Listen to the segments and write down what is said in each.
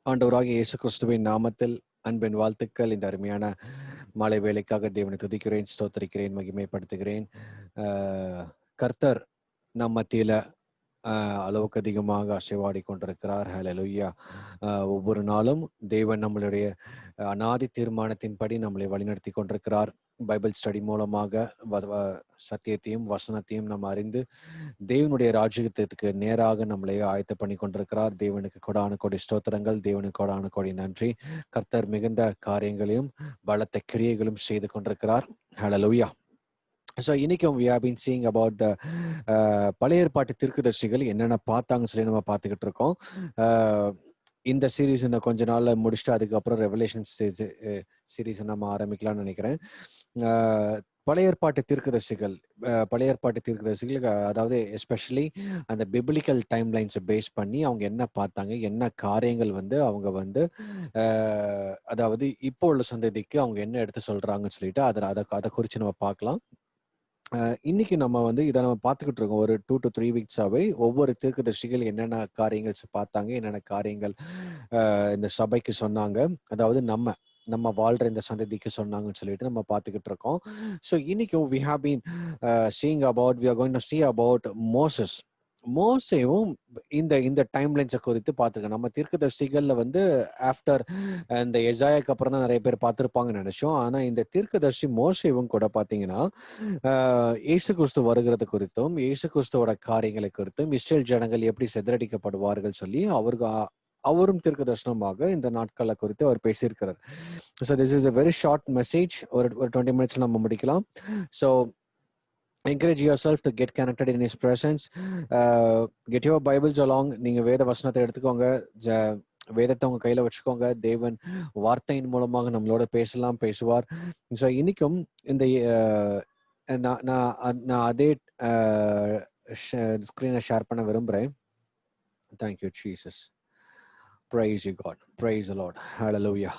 ஆண்டவராகிய இயேசு கிறிஸ்துவின் நாமத்தில் அன்பின் வாழ்த்துக்கள். இந்த அருமையான மாலை வேளைக்காக தேவனை துதிக்கிறேன், ஸ்தோத்திரிக்கிறேன், மகிமைப்படுத்துகிறேன். கர்த்தர் நம் மத்தியில அளவுக்கு அதிகமாக அசைவாடி கொண்டிருக்கிறார். ஹல்லேலூயா. ஒவ்வொரு நாளும் தேவன் நம்மளுடைய அநாதி தீர்மானத்தின்படி நம்மளை வழிநடத்தி கொண்டிருக்கிறார். பைபிள் ஸ்டடி மூலமாக சத்தியத்தையும் வசனத்தையும் நம்ம அறிந்து தேவனுடைய ராஜ்யத்துக்கு நேராக நம்மளை ஆயத்த பண்ணி கொண்டிருக்கிறார். தேவனுக்கு கொடான கோடி ஸ்தோத்திரங்கள், தேவனுக்கு கொடான கோடி நன்றி. கர்த்தர் மிகுந்த காரியங்களையும் பலத்த கிரியைகளும் செய்து கொண்டிருக்கிறார். ஹல்லேலூயா. ஸோ இன்னைக்கும் we have been seeing about the பழைய ஏற்பாட்டு தீர்க்கதரிசிகள் என்னென்ன பார்த்தாங்கன்னு சொல்லி நம்ம பார்த்துக்கிட்டு இருக்கோம். இந்த சீரீஸ் இன்னும் கொஞ்ச நாள்ல முடிச்சுட்டு அதுக்கப்புறம் ரெவலேஷன் சீரீஸ் நம்ம ஆரம்பிக்கலாம்னு நினைக்கிறேன். பழைய ஏற்பாட்டு தீர்க்கதரிசிகள் அதாவது எஸ்பெஷலி அந்த பிப்ளிக்கல் டைம் லைன்ஸை பேஸ் பண்ணி அவங்க என்ன பார்த்தாங்க, என்ன காரியங்கள் அவங்க அதாவது இப்போ உள்ள சந்ததிக்கு அவங்க என்ன எடுத்து சொல்றாங்கன்னு சொல்லிட்டு அதை குறித்து நம்ம பார்க்கலாம். இன்னைக்கு நம்ம இதை நம்ம பார்த்துக்கிட்டு இருக்கோம். ஒரு 2 to 3 வீக்ஸாவே ஒவ்வொரு தீர்க்கதரிசிகள் என்னென்ன காரியங்கள் பார்த்தாங்க, என்னென்ன காரியங்கள் இந்த சபைக்கு சொன்னாங்க, அதாவது நம்ம வாழ்ற இந்த சந்ததிக்கு சொன்னாங்கன்னு சொல்லிட்டு நம்ம பார்த்துக்கிட்டு இருக்கோம். ஸோ இன்னைக்கும் we are going to see about மோசேவும் இந்த டைம் லைன்ஸை குறித்து பார்த்துருக்கோம். நம்ம தீர்க்கதரிசிகள்ல ஆஃப்டர் இந்த எசாயாக்கு அப்புறம் தான் நிறைய பேர் பார்த்துருப்பாங்கன்னு நினைச்சோம். ஆனா இந்த தீர்க்கதரிசி மோசேவும் கூட பார்த்தீங்கன்னா இயேசு கிறிஸ்து வருகிறது குறித்தும், இயேசு கிறிஸ்துவோட காரியங்களை குறித்தும், இஸ்ரேல் ஜனங்கள் எப்படி சிதறடிக்கப்படுவார்கள் சொல்லி அவரும் தீர்க்க தரிசனமாக இந்த நாட்களை குறித்து அவர் பேசியிருக்கிறார். So this is a very short message. ஒரு 20 minutes நம்ம முடிக்கலாம். So encourage yourself to get connected in his presence. Get your Bibles along. நீங்க வேத வசனத்தை எடுத்துக்கோங்க, வேதத்தை உங்க கையில வச்சுக்கோங்க. தேவன் வார்த்தையின் மூலமாக நம்மளோட பேசுவார். ஸோ இன்னைக்கும் இந்த நான் அதே ஸ்கிரீனை ஷேர் பண்ண விரும்புறேன். Thank you Jesus. Praise you God. Praise the Lord. Hallelujah.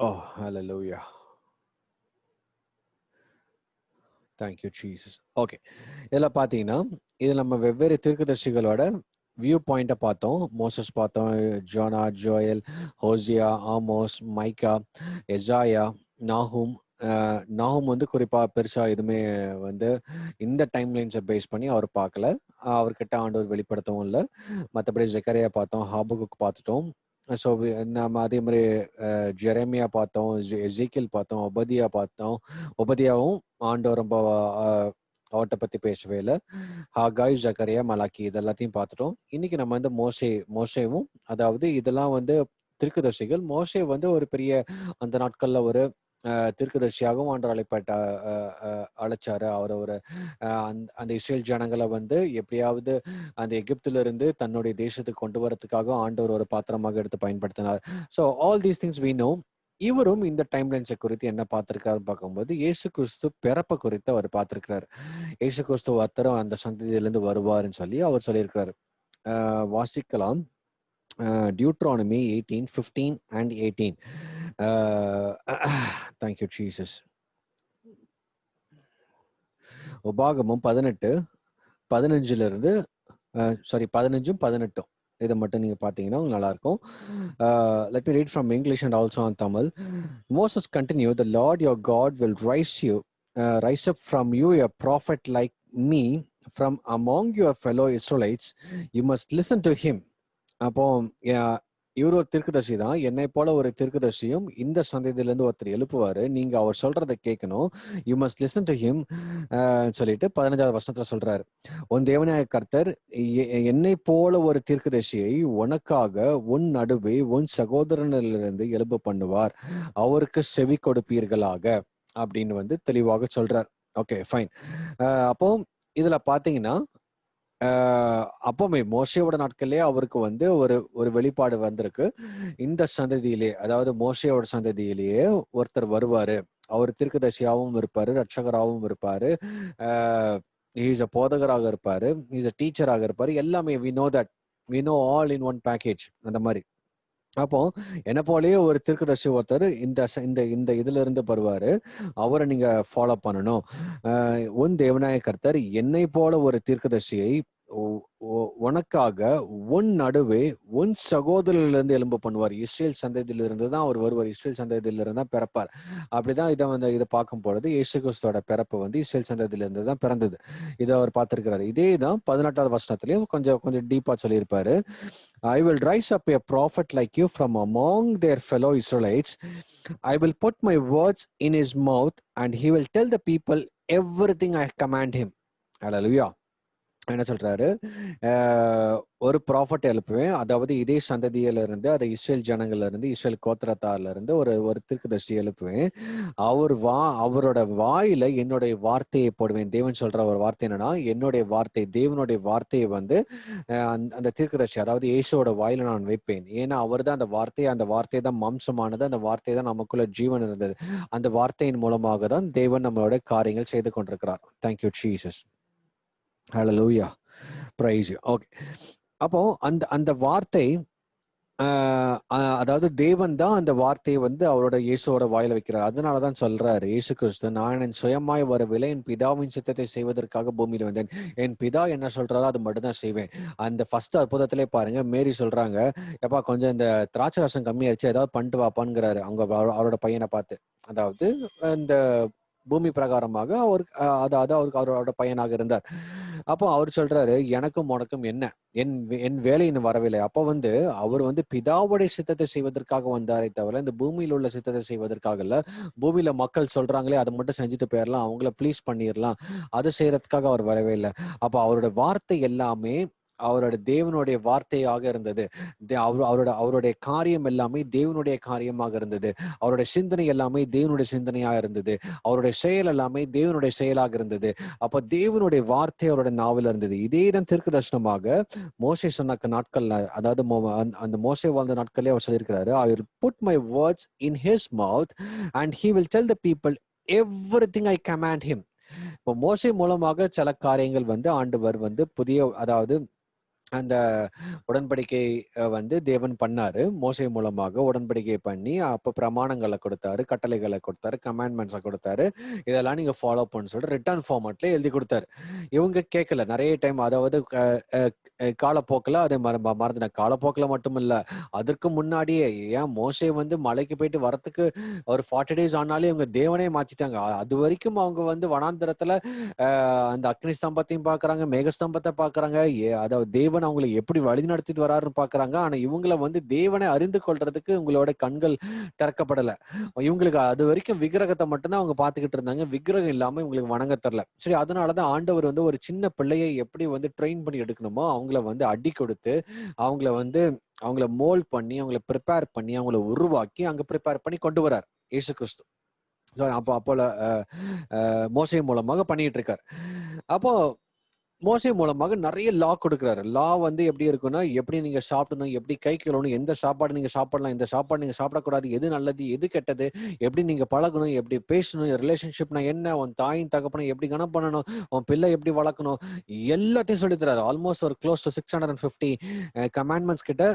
Oh, hallelujah. Thank you Jesus. Okay. இதெல்லாம் பார்த்தீங்கன்னா இது நம்ம வெவ்வேறு தீர்க்கதரிசிகளோட வியூ பாயிண்ட்டை பார்த்தோம். மோசஸ் பார்த்தோம், ஜோனா, ஜோயல், ஹோசியா, ஆமோஸ், மைக்கா, எசாயா, நாஹூம் குறிப்பா பெருசா எதுவுமே இந்த டைம் லைன்ஸை பேஸ் பண்ணி அவர் பார்க்கல. அவர்கிட்ட ஆண்டவர் வெளிப்படுத்தவும் இல்லை. மற்றபடி ஜெக்கரியா பார்த்தோம், ஹாபகுக் பார்த்துட்டோம். ஸோ நம்ம அதே மாதிரி ஜெரேமியா பார்த்தோம், எசேக்கியேல் பார்த்தோம், ஒபதியாவும் ஆண்டவர் ரொம்ப அவர்கிட்ட பத்தி பேசவே இல்லை. ஹாகாய், ஜக்கரியா, மலாக்கி இதெல்லாத்தையும் பார்த்துட்டோம். இன்னைக்கு நம்ம மோசேவும் அதாவது இதெல்லாம் தீர்க்கதரிசிகள். மோசே ஒரு பெரிய அந்த நாட்கள்ல ஒரு தீர்க்கதரிசியாகவும் ஆண்டவர் அழைச்சாரு. அவர் அந்த இஸ்ரேல் ஜனங்களை எப்படியாவது அந்த எகிப்துல இருந்து தன்னுடைய தேசத்துக்கு கொண்டு வரதுக்காக ஆண்டவர் ஒரு பாத்திரமாக எடுத்து பயன்படுத்தினார். So all these things we know. இவரும் இந்த டைம் லைன்ஸை குறித்து என்ன பார்த்திருக்காரு பார்க்கும்போது இயேசு கிறிஸ்து பிறப்பை குறித்து அவர் பார்த்திருக்கிறார். இயேசு கிறிஸ்து ஒருத்தரும் அந்த சந்ததியிலிருந்து வருவாருன்னு சொல்லி அவர் சொல்லியிருக்கிறார். வாசிக்கலாம். Deuteronomy 18:15 and 18. Thank you Jesus. உபாகமம் 18:15 இதை மட்டும் நீங்க பாத்தீங்கன்னா நல்லா இருக்கும். Let me read from English and also on Tamil. Moses continued, the Lord your God will rise up from you a prophet like me from among your fellow Israelites. You must listen to him. அப்போ இவர் ஒரு தீர்க்கதரிசி தான், என்னை போல ஒரு தீர்க்கதரிசியும் இந்த சந்ததியிலிருந்து ஒருத்தர் எழுப்புவாரு, நீங்க அவர் சொல்றதை கேட்கணும். You must listen to him சொல்லிட்டு 15வது வசனத்துல சொல்றாரு, உன் தேவனாய கர்த்தர் என்னை போல ஒரு தீர்க்கதரிசியை உனக்காக உன் நடுவே உன் சகோதரனிலிருந்து எழுப்ப பண்ணுவார், அவருக்கு செவி கொடுப்பீர்களாக அப்படின்னு தெளிவாக சொல்றார். Okay fine. அப்போ இதுல பாத்தீங்கன்னா அப்போமே மோசேயோட நாட்கள்லயே அவருக்கு ஒரு வெளிப்பாடு வந்திருக்கு. இந்த சந்ததியிலே, அதாவது மோசேயோட சந்ததியிலேயே ஒருத்தர் வருவாரு, அவர் தீர்க்கதரிசியாவும் இருப்பாரு, ரட்சகராகவும் இருப்பாரு, போதகராக இருப்பாரு, டீச்சராக இருப்பாரு. எல்லாமே we know all in one package அந்த மாதிரி. அப்போ என்ன போலயே ஒரு தீர்க்கதரிசி ஒருத்தர் இந்த இதுல இருந்து வருவாரு, அவரை நீங்க ஃபாலோ பண்ணணும். உன் தேவனாய கர்த்தர் என்னை போல ஒரு தீர்க்கதரிசியை உனக்காக உன் நடுவே உன் சகோதரர்களிலிருந்து எழும்ப பண்ணுவார். இஸ்ரேல் சந்ததியிலிருந்து தான் அவர் வருவார். இஸ்ரேல் சந்ததியிலிருந்து தான் பிறப்பார். அப்படிதான் இதை பார்க்கும் பொழுது இயேசு கிறிஸ்துவோட பிறப்பு வந்து இஸ்ரேல் சந்ததியிலிருந்து தான் பிறந்தது. இதை அவர் பார்த்திருக்கிறாரு. இதே தான் 18வது வசனத்திலயும் கொஞ்சம் டீப்பா சொல்லியிருப்பாரு. I will rise up a prophet like you from among their fellow Israelites. I will put my words in his mouth and he will tell the people everything I command him. Hallelujah. என்ன சொல்றாரு, ஒரு prophet எழுப்புவேன், அதாவது இதே சந்ததியில இருந்து, அதை Israel ஜனங்கள்ல இருந்து, Israel கோத்திரத்தார்ல இருந்து ஒரு தீர்க்கதரிசி எழுப்புவேன். அவரோட வாயில என்னுடைய வார்த்தையை போடுவேன். தேவன் சொல்ற ஒரு வார்த்தை என்னன்னா, என்னுடைய வார்த்தை, தேவனுடைய வார்த்தையை வந்து அந்த தீர்க்கதரிசி, அதாவது இயேசுவோட வாயில நான் வைப்பேன். ஏன்னா அவர் தான் அந்த வார்த்தை தான் மாம்சமானது, அந்த வார்த்தை தான் நமக்குள்ள ஜீவன் இருந்தது. அந்த வார்த்தையின் மூலமாக தான் தேவன் நம்மளோட காரியங்கள் செய்து கொண்டிருக்கிறார். Thank you Jesus. Hallelujah. Praise you. Okay. அப்போ அந்த வார்த்தை, அதாவது தேவன் தான் அந்த வார்த்தையை வந்து அவரோட இயேசுவோட வாயில வைக்கிறார். அதனாலதான் சொல்றாரு இயேசு கிறிஸ்து, நான் என் சுயமாய் வரவில்லை, என் பிதாவின் சித்தத்தை செய்வதற்காக பூமியில வந்தேன். என் பிதா என்ன சொல்றாரோ அது மட்டும் தான் செய்வேன். அந்த ஃபர்ஸ்ட் அற்புதத்திலே பாருங்க, மேரி சொல்றாங்க, எப்பா கொஞ்சம் இந்த திராட்சை ரசம் கம்மியாயிருச்சு, ஏதாவது பண்ணிட்டு வாப்பான்ங்கிறாரு அவங்க அவரோட பையனை பார்த்து. அதாவது இந்த பூமி பிரகாரமாக அதாவது அவரோட பையனாக இருந்தார். அப்போ அவர் சொல்றாரு, எனக்கும் உனக்கும் என்ன, என் வேலை இன்னும் வரவில்லை. அப்போ வந்து அவர் வந்து பிதாவுடைய சித்தத்தை செய்வதற்காக வந்தாரே தவிர இந்த பூமியில உள்ள சித்தத்தை செய்வதற்காக இல்ல. பூமியில மக்கள் சொல்றாங்களே அதை மட்டும் செஞ்சுட்டு போயிடலாம், அவங்கள ப்ளீஸ் பண்ணிடலாம், அது செய்யறதுக்காக அவர் வரவே இல்லை. அப்போ அவரோட வார்த்தை எல்லாமே அவரோட தேவனுடைய வார்த்தையாக இருந்தது. அவருடைய காரியம் எல்லாமே தேவனுடைய காரியமாக இருந்தது. அவருடைய சிந்தனை எல்லாமே தேவனுடைய சிந்தனையாக இருந்தது. அவருடைய செயல் எல்லாமே தேவனுடைய செயலாக இருந்தது. அப்ப தேவனுடைய வார்த்தை அவருடைய நாவல இருந்தது. இதேதான் தீர்க்க தரிசனமாக மோசே சொன்ன நாட்கள்ல, அதாவது அந்த மோசே வாழ்ந்த நாட்களே அவர் சொல்லியிருக்கிறாரு, I will put my words in his mouth and he will tell the people everything I command him. இப்போ மோசே மூலமாக சில காரியங்கள் வந்து ஆண்டவர் வந்து அதாவது அந்த உடன்படிக்கை வந்து தேவன் பண்ணாரு. மோசே மூலமாக உடன்படிக்கை பண்ணி அப்ப பிரமாணங்களை கொடுத்தாரு, கட்டளைகளை கொடுத்தாரு, கமாண்ட்மெண்ட்ஸை கொடுத்தாரு. இதெல்லாம் நீங்க ஃபாலோ பண்ணு சொல்லிட்டு ரிட்டர்ன் ஃபார்மேட்ல எழுதி கொடுத்தாரு. இவங்க கேட்கல நிறைய டைம். அதாவது காலப்போக்கில் அதை மறந்துன. காலப்போக்கில் மட்டும் இல்ல, அதற்கு முன்னாடியே ஏன் மோசே வந்து மலைக்கு போயிட்டு வரத்துக்கு ஒரு 40 days ஆனாலே இவங்க தேவனே மாத்திட்டாங்க. அது வரைக்கும் அவங்க வந்து வனாந்திரத்துல அந்த அக்னி ஸ்தம்பத்தையும் பாக்குறாங்க, மேகஸ்தம்பத்தை பாக்குறாங்க, அதாவது தேவன் அவங்களை எப்படி வழி நடத்திட்டு வராருன்னு பாக்குறாங்க. ஆனா இவங்களை வந்து தேவனை அறிந்து கொள்றதுக்கு உங்களோட கண்கள் திறக்கப்படல. இவங்களுக்கு அது வரைக்கும் விக்கிரகத்தை மட்டும்தான் அவங்க பாத்துக்கிட்டு இருந்தாங்க. விக்கிரகம் இல்லாம இவங்களுக்கு வணங்க தரல. சரி, அதனாலதான் ஆண்டவர் வந்து ஒரு சின்ன பிள்ளையை எப்படி வந்து ட்ரெயின் பண்ணி எடுக்கணுமோ அவங்கள வந்து அடி கொடுத்து அவங்கள மோல்ட் பண்ணி அவங்களை ப்ரிப்பேர் பண்ணி அவங்கள உருவாக்கி அங்க ப்ரிப்பேர் பண்ணி கொண்டு வரார் இயேசு கிறிஸ்து. அப்போல மோசே மூலமாக பண்ணிட்டு இருக்காரு. அப்போ மோசே மூலமாக நிறைய லா கொடுக்குறாரு. லா வந்து எப்படி இருக்குன்னா, எப்படி நீங்க சாப்பிடணும், எப்படி கை கழுவணும், எந்த சாப்பாடு நீங்க சாப்பிடலாம், இந்த சாப்பாடு நீங்க சாப்பிடக்கூடாது, எது நல்லது எது கெட்டது, எப்படி நீங்க பழகணும், எப்படி பேசணும், ரிலேஷன்ஷிப்னா என்ன, உன் தாயின் தகப்பனை எப்படி கணம் பண்ணணும், உன் பிள்ளை எப்படி வளர்க்கணும், எல்லாத்தையும் சொல்லித்தராரு. ஆல்மோஸ்ட் ஒரு க்ளோஸ் டு 650 கமாண்ட்மெண்ட்ஸ் கிட்ட,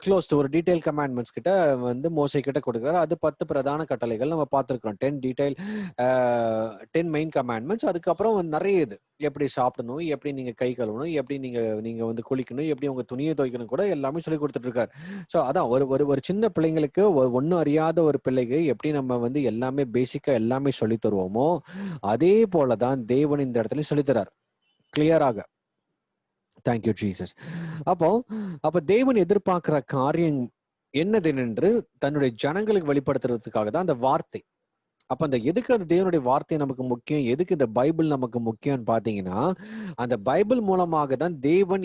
க்ளோஸ் டு ஒரு டீடைல் கமாண்ட்மெண்ட்ஸ் கிட்ட வந்து மோசே கிட்ட கொடுக்குறாரு. அது 10 பிரதான கட்டளைகள் நம்ம பார்த்துருக்கோம். 10 மெயின் கமாண்ட்மெண்ட்ஸ். அதுக்கப்புறம் நிறைய இது, எப்படி சாப்பிடணும், எப்படி நீங்க கை கழுவணும், எப்படி நீங்க வந்து குளிக்கணும், எப்படி உங்க துணியை துவைக்கணும் கூட எல்லாமே சொல்லி கொடுத்துட்டு இருக்காரு. ஸோ அதான் ஒரு சின்ன பிள்ளைங்களுக்கு, ஒன்னும் அறியாத ஒரு பிள்ளைக்கு எப்படி நம்ம வந்து எல்லாமே பேசிக்கா எல்லாமே சொல்லி தருவோமோ அதே போலதான் தேவன் இந்த இடத்துல சொல்லித்தரார் கிளியராக. Thank you Jesus. அப்போ தேவன் எதிர்பார்க்கிற காரியம் என்னதென்று தன்னுடைய ஜனங்களுக்கு வெளிப்படுத்துறதுக்காக தான் அந்த வார்த்தை. அப்ப எதுக்கு அந்த தேவனுடைய வார்த்தை நமக்கு முக்கியம், எதுக்கு இந்த பைபிள் நமக்கு முக்கியம்னு பாத்தீங்கன்னா, அந்த பைபிள் மூலமாக தான் தேவன்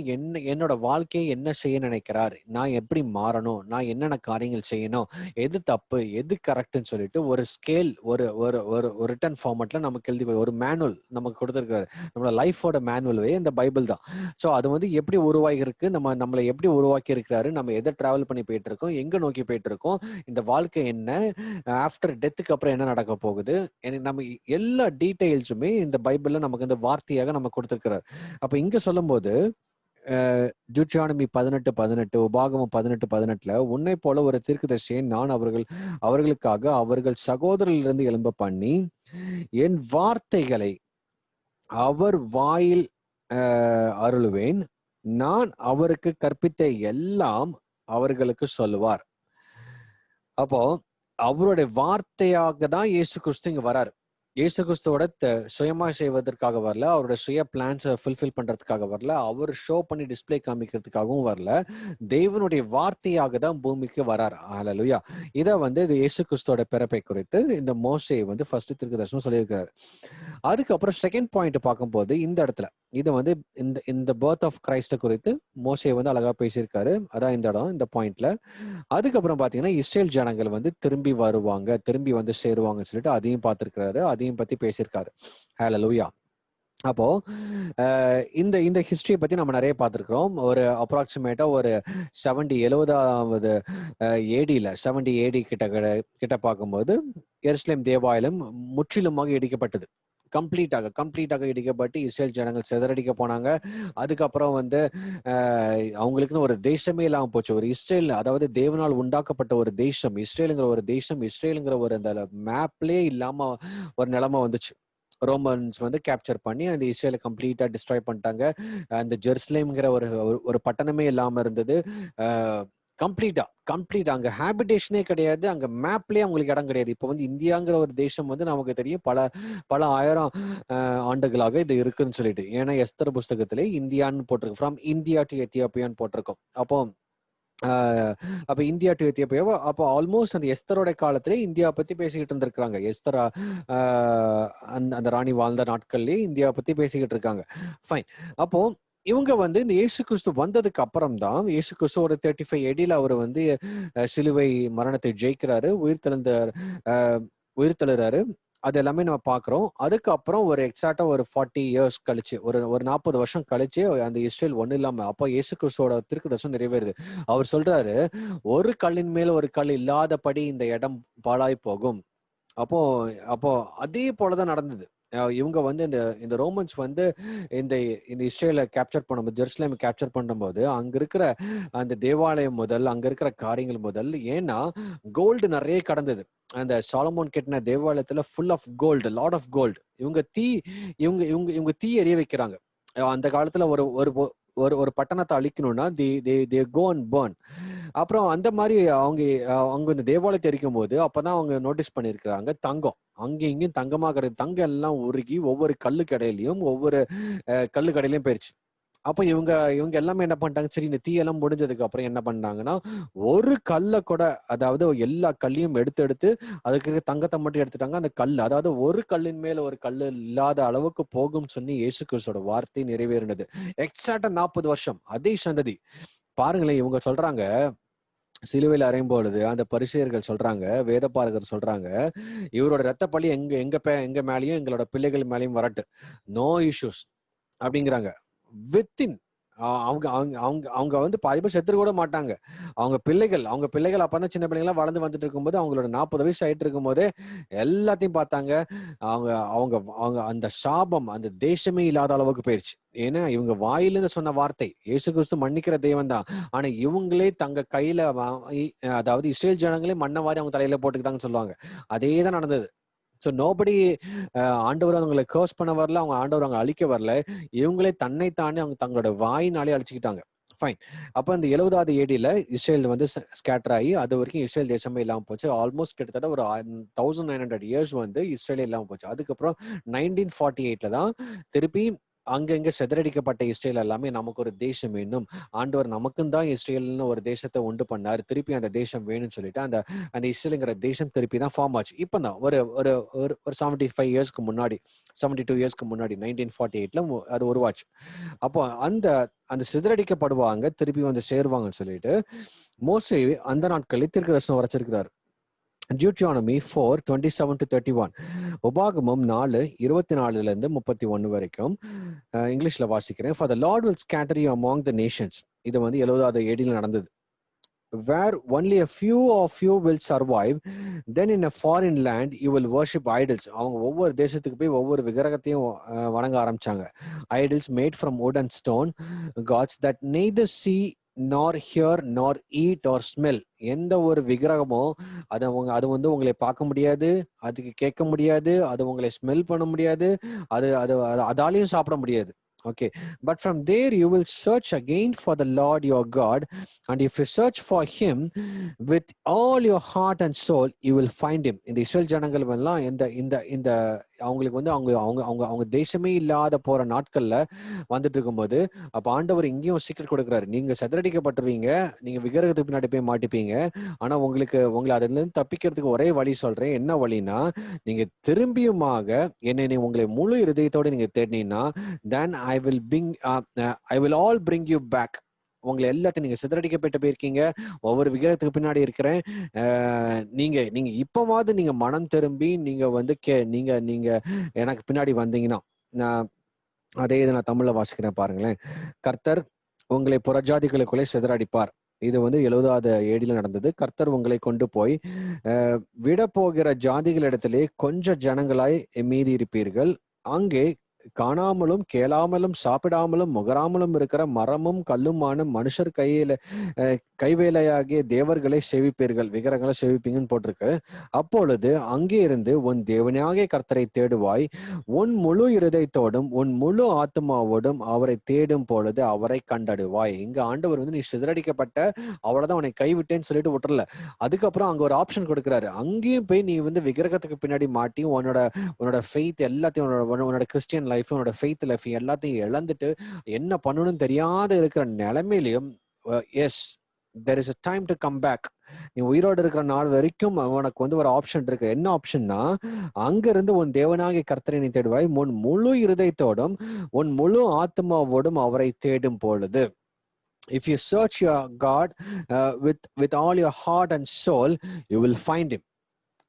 என்னோட வாழ்க்கையை என்ன செய்ய நினைக்கிறார், நான் எப்படி மாறணும், நான் என்னென்ன காரியங்கள் செய்யணும், எது தப்பு எது கரெக்ட்னு சொல்லிட்டு ஒரு ஸ்கேல், ஒரு ரிட்டன் ஃபார்மேட்ல நமக்கு எழுதி ஒரு மேனுவல் நமக்கு கொடுத்துருக்காரு. நம்மளோட லைஃபோட மேனுவல்வே இந்த பைபிள் தான். ஸோ அது வந்து எப்படி உருவாகி இருக்கு, நம்மளை எப்படி உருவாக்கி இருக்கிறாரு, நம்ம எதை டிராவல் பண்ணி போயிட்டு இருக்கோம், எங்க நோக்கி போயிட்டு இருக்கோம், இந்த வாழ்க்கை என்ன, ஆஃப்டர் டெத்துக்கு அப்புறம் என்ன நடக்க போகுது, நம்ம எல்லா டீடைல்ஸுமே இந்த பைபிள்ல நமக்கு இந்த வார்த்தையாக நம்ம கொடுத்திருக்கிறார். அப்ப இங்க சொல்லும் போது Deuteronomy 18:18, உபாகமம் 18:18, உன்னை போல ஒரு தீர்க்கதரிசியை நான் அவர்களுக்காக அவர்கள் சகோதரரிலிருந்து எழும்ப பண்ணி என் வார்த்தைகளை அவர் வாயில் அருளுவேன், நான் அவருக்கு கற்பித்த எல்லாம் அவர்களுக்கு சொல்லுவார். அப்போ அவருடைய வார்த்தையாக தான் இயேசு கிறிஸ்து இங்க வராரு. இயேசு கிறிஸ்துவோட சுயமா செய்வதற்காக வரல, அவரோட சுய பிளான்ஸை ஃபுல்ஃபில் பண்றதுக்காக வரல, அவர் ஷோ பண்ணி டிஸ்பிளே காமிக்கிறதுக்காகவும் வரல. தேவனுடைய வார்த்தையாக தான் பூமிக்கு வரார். ஹல்லேலூயா. இதை இது இயேசு கிறிஸ்துவோட பிறப்பை குறித்து இந்த மோசே ஃபர்ஸ்ட் தீர்க்கதரிசனம் சொல்லியிருக்காரு. அதுக்கப்புறம் செகண்ட் பாயிண்ட் பார்க்கும்போது இந்த இடத்துல இது இந்த பர்த் ஆஃப் கிரைஸ்ட குறித்து மோசே அழகா பேசியிருக்காரு. அதான் இந்த இடம், இந்த பாயிண்ட்ல. அதுக்கப்புறம் பாத்தீங்கன்னா இஸ்ரேல் ஜனங்கள் திரும்பி வருவாங்க, திரும்பி சேருவாங்கன்னு சொல்லிட்டு அதையும் பார்த்திருக்காரு, அதையும் பத்தி பேசியிருக்காரு. ஹல்லேலூயா. அப்போ இந்த இந்த ஹிஸ்டரியை பத்தி நம்ம நிறைய பார்த்திருக்கிறோம். ஒரு அப்ராக்சிமேட்டா ஒரு 70 ஏடியில 70 ஏடி கிட்ட பார்க்கும்போது எருசலேம் தேவாலயம் முற்றிலுமாக இடிக்கப்பட்டது. கம்ப்ளீட்டாக இடிக்கப்பட்டு இஸ்ரேல் ஜனங்கள் சிதறடிக்க போனாங்க. அதுக்கப்புறம் அவங்களுக்குன்னு ஒரு தேசமே இல்லாம போச்சு. ஒரு இஸ்ரேல், அதாவது தேவனால் உண்டாக்கப்பட்ட ஒரு தேசம், இஸ்ரேலுங்கிற ஒரு அந்த மேப்லயே இல்லாம ஒரு நிலைமை வந்துச்சு. ரோமன்ஸ் கேப்சர் பண்ணி அந்த இஸ்ரேலை கம்ப்ளீட்டா டிஸ்ட்ராய் பண்ணிட்டாங்க. அந்த ஜெருசலேம்ங்கிற ஒரு பட்டணமே இல்லாம இருந்தது. கம்ப்ளீட்டா அங்க ஹேபிடேஷனே கிடையாது, அங்க மேப்லயே அவங்களுக்கு இடம் கிடையாது. இப்போ இந்தியாங்கிற ஒரு தேசம் நமக்கு தெரியும், பல ஆயிரம் ஆண்டுகளாக இது இருக்குன்னு சொல்லிட்டு. ஏன்னா எஸ்தர் புஸ்தகத்திலே இந்தியான்னு போட்டிருக்கு, ஃப்ரம் இந்தியா டு எத்தியோப்பியான்னு போட்டிருக்கோம். அப்போ இந்தியா டு எத்தியோப்பியா, அப்போ ஆல்மோஸ்ட் அந்த எஸ்தரோட காலத்திலே இந்தியா பத்தி பேசிக்கிட்டு இருந்திருக்காங்க. எஸ்தரா அந்த ராணி வாழ்ந்த நாட்கள்லயே இந்தியா பத்தி பேசிக்கிட்டு இருக்காங்க. ஃபைன். அப்போ இவங்க இந்த இயேசு கிறிஸ்து வந்ததுக்கு அப்புறம் தான் இயேசு கிறிஸ்து ஒரு 35 AD அவர் சிலுவை மரணத்தை ஜெயிக்கிறாரு, உயிர்த்தெழுறாரு. அது எல்லாமே நம்ம பாக்குறோம். அதுக்கப்புறம் ஒரு எக்ஸாக்டா ஒரு 40 years கழிச்சு, ஒரு 40 வருஷம் கழிச்சு அந்த இஸ்ரேல் ஒண்ணு இல்லாம அப்போ இயேசு கிறிஸ்துவோட தீர்க்கதரிசனம் நிறைவேறுது. அவர் சொல்றாரு, ஒரு கல்லின் மேல ஒரு கல் இல்லாதபடி இந்த இடம் பாழாய் போகும். அப்போ அப்போ அதே போலதான் நடந்தது. இவங்க இந்த ரோமன்ஸ் இந்த இஸ்ரேலை கேப்சர் பண்ணும்போது, ஜெருசலேம் கேப்சர் பண்ணும்போது அங்க இருக்கிற அந்த தேவாலயம் முதல், அங்க இருக்கிற காரியங்கள் முதல், ஏன்னா கோல்டு நிறைய கடந்தது. அந்த சாலமோன் கட்டின தேவாலயத்துல full of gold, lot of gold. இவங்க தீ எரிய வைக்கிறாங்க. அந்த காலத்துல ஒரு ஒரு ஒரு பட்டணத்தை அழிக்கணும்னா they go and burn. அப்புறம் அந்த மாதிரி அவங்க இந்த தேவாலயத்தை எரிக்கும் போது அப்பதான் அவங்க நோட்டீஸ் பண்ணிருக்கிறாங்க, தங்கம் அங்கேயும் இங்கேயும் தங்கமா கிடையாது. தங்கம் எல்லாம் உருகி ஒவ்வொரு கல்லு கடையிலையும் ஒவ்வொரு கல்லு கடையிலையும் போயிருச்சு. அப்ப இவங்க எல்லாமே என்ன பண்ணிட்டாங்க, சரி இந்த தீயெல்லாம் முடிஞ்சதுக்கு அப்புறம் என்ன பண்ணாங்கன்னா, ஒரு கல்லை கூட, அதாவது எல்லா கல்லையும் எடுத்து அதுக்கு தங்கத்தை மட்டும் எடுத்துட்டாங்க. அந்த கல், அதாவது ஒரு கல்லின் மேல ஒரு கல்லு இல்லாத அளவுக்கு போகும் சொல்லி இயேசு கிறிஸ்துவோட வார்த்தை நிறைவேறினது. எக்ஸாக்டா 40 வருஷம் அதே சந்ததி. பாருங்களேன், இவங்க சொல்றாங்க, சிலுவையில் அறையும் பொழுது அந்த பரிசேயர்கள் சொல்றாங்க, வேதபாரகர் சொல்றாங்க, இவரோட ரத்த பழி எங்க மேலயும் எங்களோட பிள்ளைகள் மேலயும் வரட்டு, நோ இஷ்யூஸ் அப்படிங்கிறாங்க. வித்தின் அவங்க அவங்க அவங்க அவங்க பாதி பேர் செத்துரு கூட மாட்டாங்க. அவங்க பிள்ளைகள் அப்பதான் சின்ன பிள்ளைங்களா வளர்ந்து வந்துட்டு இருக்கும்போது, அவங்களோட 40 வயசு ஆயிட்டு இருக்கும் போதே எல்லாத்தையும் பார்த்தாங்க. அவங்க அவங்க அவங்க அந்த சாபம் அந்த தேசமே இல்லாத அளவுக்கு போயிருச்சு. ஏன்னா இவங்க வாயிலிருந்து சொன்ன வார்த்தை, இயேசு கிறிஸ்து மன்னிக்கிற தெய்வம் தான். ஆனா இவங்களே தங்க கையில அதாவது இஸ்ரேல் ஜனங்களே மண்ணை வாரி அவங்க தலையில போட்டுக்கிட்டாங்கன்னு சொல்லுவாங்க. அதேதான் நடந்தது. ஸோ நோபடி ஆண்டவர் அவங்களை கர்ஸ் பண்ண வரல, அவங்க ஆண்டவர் அவங்க அழிக்க வரல, இவங்களே தன்னைத்தானே அவங்க தங்களோட வாயினாலே அழிச்சுக்கிட்டாங்க. ஃபைன். அப்போ இந்த 70வது AD இஸ்ரேல் ஸ்கேட்டர் ஆகி அது வரைக்கும் இஸ்ரேல் தேசமே இல்லாமல் போச்சு. ஆல்மோஸ்ட் கிட்டத்தட்ட ஒரு 1900 years இஸ்ரேலே இல்லாமல் போச்சு. அதுக்கப்புறம் 1948 தான் திருப்பி அங்கங்க சிதறடிக்கப்பட்ட இஸ்ரேல் எல்லாமே நமக்கு ஒரு தேசம் வேணும், ஆண்டவர் நமக்கும் தான் இஸ்ரேல்னு ஒரு தேசத்தை உண்டு பண்ணாரு, திருப்பி அந்த தேசம் வேணும்னு சொல்லிட்டு அந்த அந்த இஸ்ரேலுங்கிற தேசம் திருப்பி தான் ஃபார்ம் ஆச்சு. இப்பதான் ஒரு ஒரு ஒரு 75 yearsக்கு முன்னாடி, 72 yearsக்கு முன்னாடி 1948 அது உருவாச்சு. அப்போ அந்த அந்த சிதறடிக்கப்படுவாங்க, திருப்பி சேருவாங்கன்னு சொல்லிட்டு மோசே அந்த நாட்களில் தீர்க்கதரிசனம் வரைச்சிருக்கிறார். Deuteronomy 4:27-31, உபாகமம் 4:24-31 வரைக்கும் இங்கிலீஷ்ல வாசிக்கிறேன். For the Lord will scatter you among the nations. இது 70வது AD நடந்தது. Where only a few of you will survive, then in a foreign land you will worship idols. அவங்க ஒவ்வொரு தேசத்துக்கு போய் ஒவ்வொரு விக்கிரகத்தையும் வணங்க ஆரம்பிச்சாங்க. Idols made from wood and stone, gods that neither see nor hear nor eat or smell. எந்த ஒரு விக்கிரகமோ அது உங்களை பார்க்க முடியாது, அதுக்கு கேட்க முடியாது, அது உங்களை ஸ்மெல் பண்ண முடியாது, அது அதாலையும் சாப்பிட முடியாது. Okay, but from there you will search again for the Lord your God, and if you search for him with all your heart and soul, you will find him. இந்த இஸ்ரேல் ஜனங்கள் எல்லாம் இந்த இந்த இந்த அவங்களுக்கு வந்து அவங்க அவங்க அவங்க அவங்க தேசமே இல்லாத போற நாட்கள்ல வந்துட்டு இருக்கும்போது, அப்ப ஆண்டவர் இங்கேயும் சீக்கிரம் கொடுக்குறாரு. நீங்க சிதறடிக்கப்பட்டுருவீங்க, நீங்க விக்கிரகத்துக்கு பின்னாடி போய் மாட்டிப்பீங்க. ஆனா உங்களை அதுல இருந்து தப்பிக்கிறதுக்கு ஒரே வழி சொல்றேன். என்ன வழினா, நீங்க திரும்பியுமாக என்னை உங்களை முழு இதயத்தோட நீங்க தேடினீங்கன்னா, then I will all bring you back. உங்களை எல்லாத்தையும் நீங்க சிதறடிக்கப்பட்டு போயிருக்கீங்க. ஒவ்வொரு விக்கிரகத்துக்கு பின்னாடி இருக்கிறேன். நீங்க நீங்க இப்பவாவது நீங்க மனம் திரும்பி நீங்க வந்து நீங்க நீங்க எனக்கு பின்னாடி வந்தீங்கன்னா, அதே இதை நான் தமிழ்ல வாசிக்கிறேன் பாருங்களேன். கர்த்தர் உங்களை புறஜாதிகளுக்குள்ளே சிதறடிப்பார். இது வந்து 70வது ஏடியில நடந்தது. கர்த்தர் உங்களை கொண்டு போய் விட போகிற ஜாதிகளிடத்திலே கொஞ்ச ஜனங்களாய் மீதி இருப்பீர்கள். அங்கே காணாமலும் கேளாமலும் சாப்பிடாமலும் முகராமலும் இருக்கிற மரமும் கல்லுமான மனுஷர் கைவேலையாகிய தேவர்களை சேவிப்பீர்கள். விக்கிரகங்களை சேவிப்பீங்கன்னு போட்டிருக்கு. அப்பொழுது அங்கே இருந்து உன் தேவனாகிய கர்த்தரை தேடுவாய், உன் முழு இருதயத்தோடும் உன் முழு ஆத்மாவோடும் அவரை தேடும் பொழுது அவரை கண்டடுவாய். இங்க ஆண்டவர் வந்து நீ சிதறடிக்கப்பட்ட, அவ்வளவுதான், உன்னை கைவிட்டேன்னு சொல்லிட்டு விட்டுறல. அதுக்கப்புறம் அங்க ஒரு ஆப்ஷன் கொடுக்குறாரு. அங்கேயும் போய் நீ வந்து விக்கிரகத்துக்கு பின்னாடி மாட்டி உன்னோட ஃபெய்த் எல்லாத்தையும், உன்னோட கிறிஸ்டியன் லைஃப், உன்னோட ஃபெய்த் லைஃப் எல்லாத்தையும் இழந்துட்டு என்ன பண்ணணும்னு தெரியாத இருக்கிற நிலைமையிலையும், S, there is a time to come back. நீ உயிரோடு இருக்கிற நாள் வரைக்கும் உனக்கு வந்து ஒரு ஆப்ஷன் இருக்கு. என்ன ஆப்ஷன்னா, அங்க இருந்து உன் தேவனாகிய கர்த்தரை நீ தேடுவாய், உன் முழு இருதயத்தோடும் உன் முழு ஆத்மாவோடும் அவரை தேடும் பொழுது. If you search your God with all your heart and soul, you will find him.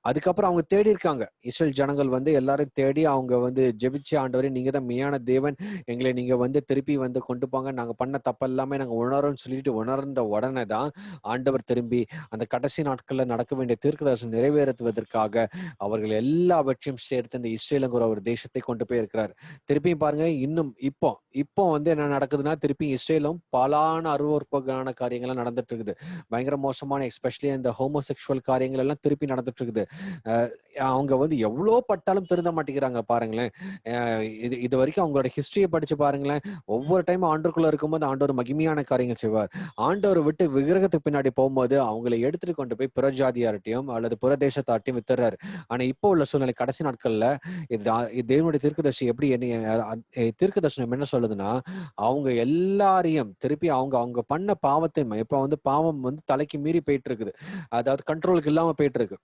அதுக்கப்புறம் அவங்க தேடி இருக்காங்க. இஸ்ரேல் ஜனங்கள் வந்து எல்லாரும் தேடி அவங்க வந்து ஜெபிச்சு, ஆண்டவரே நீங்க தான் மெய்யான தேவன், எங்களை நீங்க வந்து திருப்பி வந்து கொண்டு போங்க, நாங்க பண்ண தப்பு எல்லாமே நாங்க உணர்றோம்னு சொல்லிட்டு உணர்ந்த உடனே தான் ஆண்டவர் திரும்பி அந்த கடைசி நாட்கள்ல நடக்க வேண்டிய தீர்க்கதரிசனம் நிறைவேற்றுவதற்காக அவர்கள் எல்லாவற்றையும் சேர்த்து இந்த இஸ்ரேலுங்கிற ஒரு தேசத்தை கொண்டு போய் இருக்கிறார். திருப்பியும் பாருங்க, இன்னும் இப்போ வந்து என்ன நடக்குதுன்னா, திருப்பி இஸ்ரேலும் பலான அருவறுப்பான காரியங்கள்லாம் நடந்துட்டு இருக்குது. பயங்கர மோசமான, எஸ்பெஷலி இந்த ஹோமோசெக்சுவல் காரியங்கள் எல்லாம் திருப்பி நடந்துட்டு இருக்குது. அவங்க வந்து எவ்வளோ பட்டாலும் திருந்த மாட்டேங்கிறாங்க பாருங்களேன். இது வரைக்கும் அவங்களோட ஹிஸ்டரியை படிச்சு பாருங்களேன். ஒவ்வொரு டைம் ஆண்டவருக்குள்ள இருக்கும்போது ஆண்டவர் மகிமையான காரியங்கள் செய்வார். ஆண்டவர் விட்டு விக்கிரகத்துக்கு பின்னாடி போகும்போது அவங்களை எடுத்துட்டு கொண்டு போய் புறஜாதியார்ட்டையும் அல்லது புறதேசத்தார்ட்டையும் வித்துறாரு. ஆனா இப்போ உள்ள சூழ்நிலை, கடைசி நாட்கள்ல தேவனுடைய தீர்க்கதரிசி எப்படி தீர்க்கதரிசனம் என்ன சொல்லுதுன்னா, அவங்க எல்லாரையும் திருப்பி அவங்க பண்ண பாவத்தை, இப்ப வந்து பாவம் வந்து தலைக்கு மீறி போயிட்டு இருக்குது, அதாவது கண்ட்ரோலுக்கு இல்லாம போயிட்டு இருக்கு.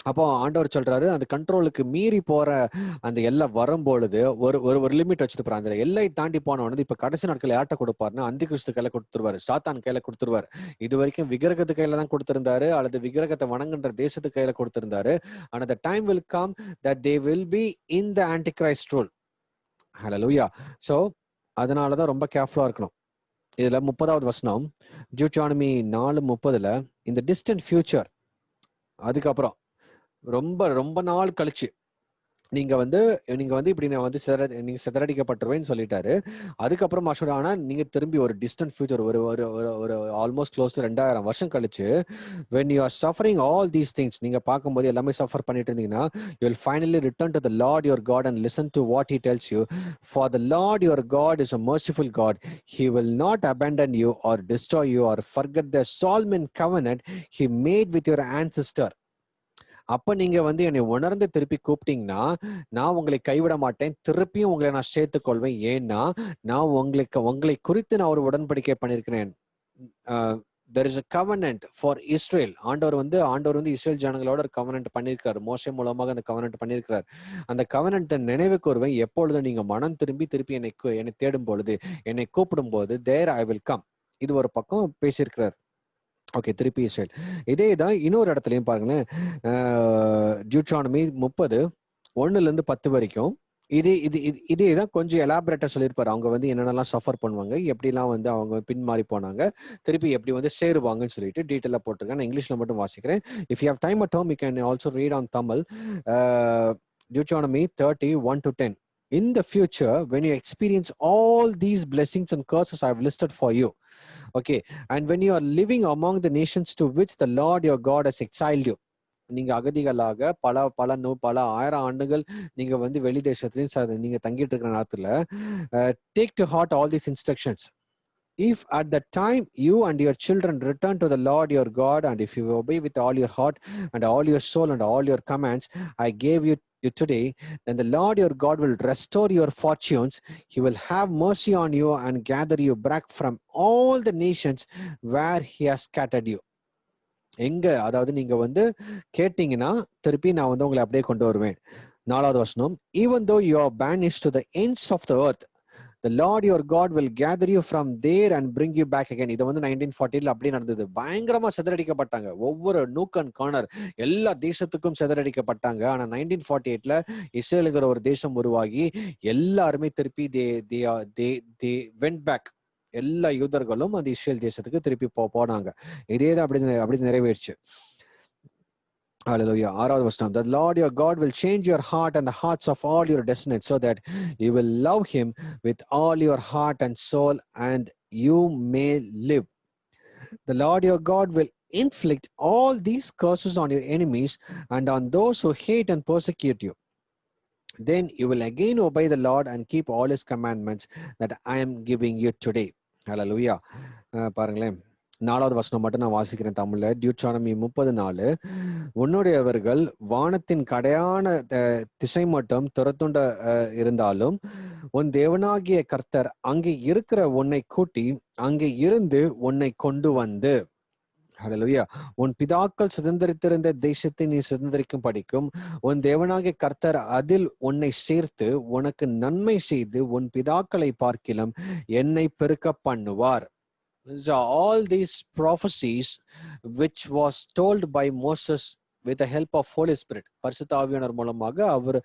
அப்போ ஆண்டவர் சொல்றாரு, அந்த கண்ட்ரோலுக்கு மீறி போற அந்த எல்லாம் வரும்பொழுது ஒரு லிமிட் வச்சுட்டு அந்த எல்லை தாண்டி போன உடனே இப்ப கடைசி நாட்கள் யார்ட்ட கொடுப்பாருன்னா, அந்தி கிறிஸ்து கையில கொடுத்துருவாரு, சாத்தான் கையில கொடுத்துருவாரு. இது வரைக்கும் விக்கிரகத்து கையில தான் கொடுத்திருந்தாரு, அல்லது விக்கிரகத்தை வணங்குன்ற தேசத்து கையில கொடுத்திருந்தாரு. ஆனா the time will come that they will be in the antichrist rule. Hallelujah. So அதனாலதான் ரொம்ப கேர்ஃபுல்லா இருக்கணும். இதுல 30வது வசனம், டியூட்ரானமி 4:30, இந்த டிஸ்டன்ட் ஃபியூச்சர், அதுக்கப்புறம் ரொம்ப ரொம்ப நாள் கழிச்சு நீங்க வந்து இப்படி நான் வந்து நீங்க சிதறடிக்கப்பட்டுருவேன்னு சொல்லிட்டாரு. அதுக்கப்புறம் ஆனா நீங்க திரும்பி ஒரு டிஸ்டன்ட் ஃபியூச்சர், ஒரு ஆல்மோஸ்ட் க்ளோஸ் டு 2000 வருஷம் கழிச்சு, when you are suffering all these things, நீங்க பார்க்கும்போது எல்லாமே சஃபர் பண்ணிட்டு இருந்தீங்கன்னா, you will finally return to the Lord your God and listen to what he tells you. For the Lord your God is a merciful God. He will not abandon you or destroy you or forget the solemn covenant he made with your ancestor. அப்ப நீங்க வந்து என்னை உணர்ந்து திருப்பி கூப்பிட்டீங்கன்னா, நான் உங்களை கைவிட மாட்டேன், திருப்பியும் உங்களை நான் சேர்த்துக் கொள்வேன். ஏன்னா நான் உங்களை குறித்து நான் ஒரு உடன்படிக்கை பண்ணிருக்கிறேன். there is a covenant for Israel. ஆண்டவர் வந்து இஸ்ரேல் ஜனங்களோட ஒரு கவனன்ட் பண்ணிருக்காரு. மோசே மூலமாக அந்த கவனன்ட் பண்ணிருக்கிறார். அந்த கவனன்ட் நினைவு கூறுவேன், எப்பொழுது நீங்க மனம் திருப்பி என்னை தேடும் பொழுது, என்னை கூப்பிடும் போது, there I will come. இது ஒரு பக்கம் பேசியிருக்கிறார். ஓகே, திருப்பி இஸ்ரேல். இதே தான் இன்னொரு இடத்துலயும் பாருங்களேன், டியூட்ரானமி 30:1-10 வரைக்கும் இதே தான் கொஞ்சம் எலாபரேட்டா சொல்லியிருப்பாரு. அவங்க வந்து என்னென்னலாம் சஃபர் பண்ணுவாங்க, எப்படிலாம் வந்து அவங்க பின்மாறி போனாங்க, திருப்பி எப்படி வந்து சேருவாங்கன்னு சொல்லிட்டு டீட்டெயிலா போட்டிருக்கேன். நான் இங்கிலீஷ்ல மட்டும் வாசிக்கிறேன். If you have time at home you can also read on Tamil. Deuteronomy 30:1-10. In the future, when you experience all these blessings and curses I have listed for you, okay, and when you are living among the nations to which the Lord your God has exiled you, நீங்க அகதிகளாக பல ஆயிரம் ஆண்டுகள் நீங்க வந்து வெளி தேசத்துலயும் நீங்க தங்கிட்டு இருக்கிற நேரத்துல take to heart all these instructions. If at that time you and your children return to the Lord your God, and if you obey with all your heart and all your soul and all your commands I gave you today, then the Lord your God will restore your fortunes. He will have mercy on you and gather you back from all the nations where he has scattered you. எங்க அதாவது நீங்க வந்து கேட்டீங்கன்னா திருப்பி நான் வந்து உங்களை அப்படியே கொண்டு வருவேன். 4வது வசனம், even though you are banished to the ends of the earth, the Lord your God will gather you from there and bring you back again. இது வந்து 1940 அப்படி நடந்தது. பயங்கரமா சிதறடிக்கப்பட்டாங்க. ஒவ்வொரு நூக் அண்ட் கார்னர் எல்லா தேசத்துக்கும் சிதறடிக்கப்பட்டாங்க. ஆனா 1948ல இஸ்ரேலுங்கிற ஒரு தேசம் உருவாகி எல்லாருமே திருப்பி they went back. எல்லா யூதர்களும் அந்த இஸ்ரேல் தேசத்துக்கு திருப்பி போனாங்க. இதேதான் அப்படி நிறைவேறுச்சு. Hallelujah. 6வது வசனம், the Lord your God will change your heart and the hearts of all your descendants so that you will love him with all your heart and soul and you may live. The Lord your God will inflict all these curses on your enemies and on those who hate and persecute you. Then you will again obey the Lord and keep all his commandments that I am giving you today. Hallelujah. பாருங்களேன், 4வது வசனம் மட்டும் நான் வாசிக்கிறேன் தமிழ்ல. Deuteronomy 30:4, உன்னுடையவர்கள் வானத்தின் கடையான திசை மட்டும் துரத்துண்ட இருந்தாலும் உன் தேவனாகிய கர்த்தர் அங்கே இருக்கிற உன்னை கூட்டி அங்கே இருந்து உன்னை கொண்டு வந்து, ஹல்லேலூயா, உன் பிதாக்கள் சுதந்திரித்திருந்த தேசத்தை நீ சுதந்திரிக்கும் படிக்கும் உன் தேவனாகிய கர்த்தர் அதில் உன்னை சேர்த்து உனக்கு நன்மை செய்து உன் பிதாக்களை பார்க்கிலும் என்னை பெருக்க பண்ணுவார். So all these prophecies which was told by Moses with the help of Holy Spirit, பரிசுத்த ஆவியானவர் மூலமாக அவர்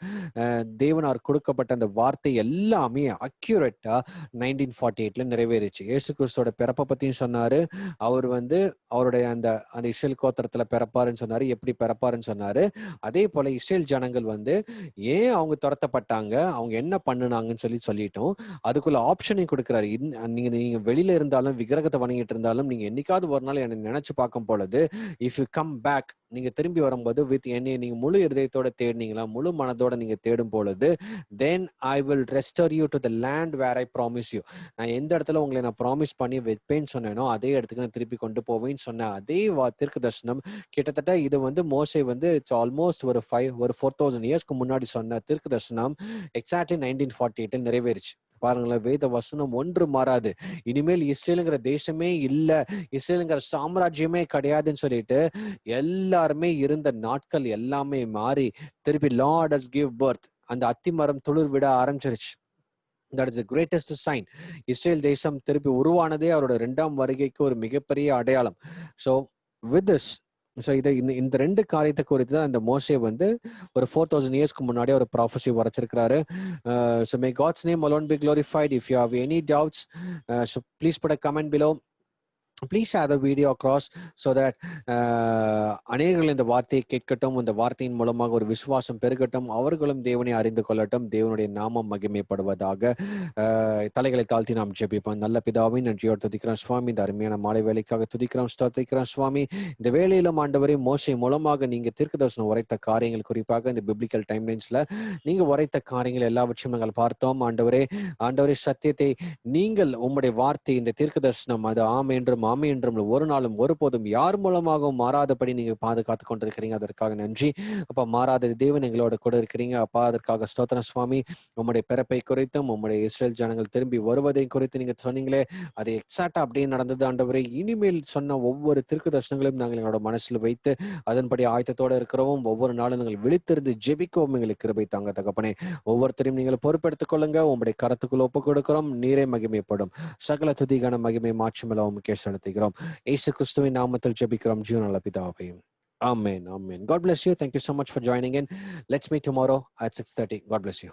தேவனார் கொடுக்கப்பட்ட அந்த வார்த்தை எல்லாமே அக்யூரேட்டா 1948ல நிறைவேறிச்சு. இயேசு கிறிஸ்துவோட பிறப்பை பத்தியும் சொன்னாரு. அவர் வந்து அவருடைய அந்த இஸ்ரேல் கோத்திரத்துல பிறப்பாருன்னு சொன்னாரு. எப்படி பிறப்பாருன்னு சொன்னாரு. அதே போல இஸ்ரேல் ஜனங்கள் வந்து ஏன் அவங்க துரத்தப்பட்டாங்க, அவங்க என்ன பண்ணுனாங்கன்னு சொல்லிட்டோம். அதுக்குள்ள ஆப்ஷனையும் கொடுக்குறாரு. நீங்க வெளியில இருந்தாலும் விக்கிரகத்தை வணங்கிட்டு இருந்தாலும் நீங்க என்னைக்காவது ஒரு நாள் என்னை நினைச்சு பார்க்கும் பொழுது, இஃப் யூ கம் பேக், நீங்க திரும்பி வரும்போது வித் என்னை நீங்க முழு இருதயத்தோட தேடினீங்களா, முழு மனதோட நீங்க தேடும் பொழுது, then I will restore you to the land where I promise you. நான் எந்த இடத்துல உங்களை நான் ப்ராமிஸ் பண்ணி வைப்பேன்னு சொன்னேனோ அதே இடத்துக்கு நான் திருப்பி கொண்டு போவேன்னு சொன்ன அதே தீர்க்க தரிசனம் கிட்டத்தட்ட இது வந்து மோசே வந்து இட்ஸ் ஆல்மோஸ்ட் ஒரு 4000 இயர்ஸ்க்கு முன்னாடி சொன்ன தீர்க்க தரிசனம் எக்ஸாக்ட்லி 1948 நிறைவேறிச்சு. பாருங்களேன், வேத வசனம் ஒன்று மாறாது. இனிமேல் இஸ்ரேலுங்கிற தேசமே இல்ல, இஸ்ரேலுங்கிற சாம்ராஜ்யமே கிடையாதுன்னு சொல்லிட்டு எல்லாருமே இருந்த நாட்கள் எல்லாமே மாறி திருப்பி Lord has give birth, அந்த அத்திமரம் துளிர் விட ஆரம்பிச்சிருச்சு. That is the greatest sign. Israel தேசம் திருப்பி உருவானதே அவரோட 2ஆம் வருகைக்கு ஒரு மிகப்பெரிய அடையாளம். So with this, இந்த 2 காரியத்தை குறித்து தான் இந்த மோசே வந்து ஒரு 4000 இயர்ஸ்க்கு முன்னாடி ஒரு prophecy வரைச்சிருக்கிறாரு. So may God's name alone be glorified. If you have any doubts, so please put a comment below. Please share the video across so that அநேகர்கள் இந்த வார்த்தையை கேட்கட்டும், இந்த வார்த்தையின் மூலமாக ஒரு விசுவாசம் பெருகட்டும், அவர்களும் தேவனை அறிந்து கொள்ளட்டும், தேவனுடைய நாமம் மகிமைப்படுவதாக. தலைகளை தாழ்த்தி நாம் ஜெபிப்போம். நல்ல பிதாவை நன்றியோடு துதிக்கிறோம் சுவாமி, இந்த அருமையான மாலை வேலைக்காக துதிக்கிறோம், ஸ்தோத்திரிக்கிறோம் சுவாமி. இந்த வேளையிலும் ஆண்டவரே மோசே மூலமாக நீங்க தீர்க்கதரிசனம் உரைத்த காரியங்கள், குறிப்பாக இந்த பிப்ளிக்கல் டைம்லைன்ஸ்ல நீங்க உரைத்த காரியங்கள் எல்லாவற்றையும் நாங்கள் பார்த்தோம். ஆண்டவரே சத்தியத்தை நீங்கள் உம்முடைய வார்த்தை இந்த தீர்க்கதரிசனம் அது ஆம் என்றும் ஆமை என்றும் ஒரு நாளும் ஒருபோதும் யார் மூலமாகவும் மாறாதபடி நீங்க பாதுகாத்து கொண்டிருக்கிறீங்க. அதற்காக நன்றி அப்பா. மாறாத தேவன் எங்களோட கூட இருக்கிறீங்க அப்பா, அதற்காக ஸ்தோத்திரம் சுவாமி. உம்முடைய பிறப்பை குறித்தும் உம்முடைய இஸ்ரேல் ஜனங்கள் திரும்பி வருவதை குறித்து நீங்க சொன்னீங்களே, அது எக்ஸாக்டா அப்படியே நடந்தது ஆண்டவரே. இனிமேல் சொன்ன ஒவ்வொரு தீர்க்க தரிசனங்களையும் நாங்கள் எங்களோட மனசுல வைத்து அதன்படி ஆயத்தத்தோடு இருக்கிறோம். ஒவ்வொரு நாளும் நாங்கள் விழித்திருந்து ஜெபிக்கவும் எங்களுக்கு கிருபை தாங்க தகப்பனே. ஒவ்வொருத்தரையும் நீங்கள் பொறுப்பெடுத்துக் கொள்ளுங்க. உங்களுடைய கரத்துக்குள் ஒப்புக் கொடுக்கிறோம். நீரே மகிமைப்படும். சகல துதிகான மகிமை மாற்றமில்ல உமக்கே செலுத்துகிறோம். இயேசு கிறிஸ்துவின் நாமத்தில் ஜெபிக்கிறோம் ஜீவனுள்ள பிதாவே. Amen. Amen. God bless you. Thank you so much for joining in. Let's meet tomorrow at 6:30. God bless you.